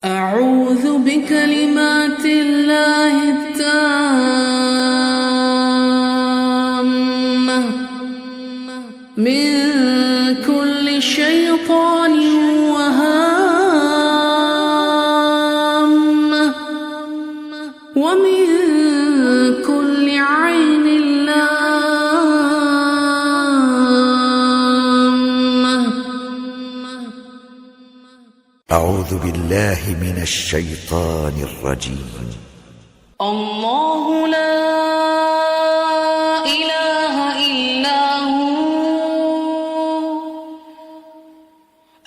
أعوذ بكلمات الله التامة من كل شيطان وهامة ومن كل عين لامة. أعوذ بالله من الشيطان الرجيم. الله لا إله إلا هو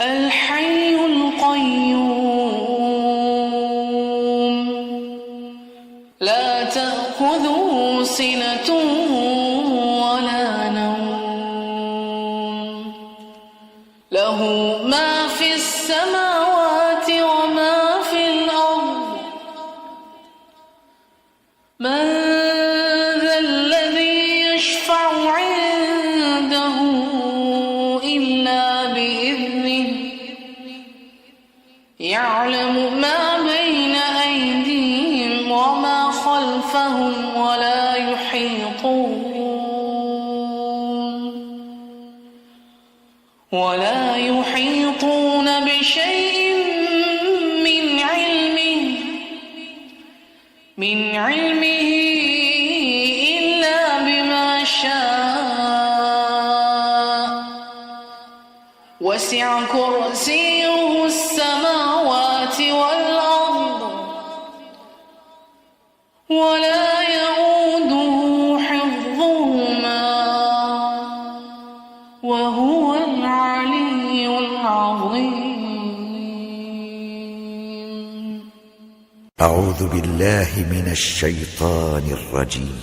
الحي القيوم لا تأخذه سنة ولا نوم له ما في السماوات وما في الأرض. من ذا الذي يشفع عنده إلا بإذنه يعلم ما بين أيديهم وما خلفهم ولا يحيطون بشيء من علمه إلا بما شاء. وسع كرسيه السماوات والأرض ولا يؤوده حفظهما وهو العلي العظيم. أعوذ بالله من الشيطان الرجيم.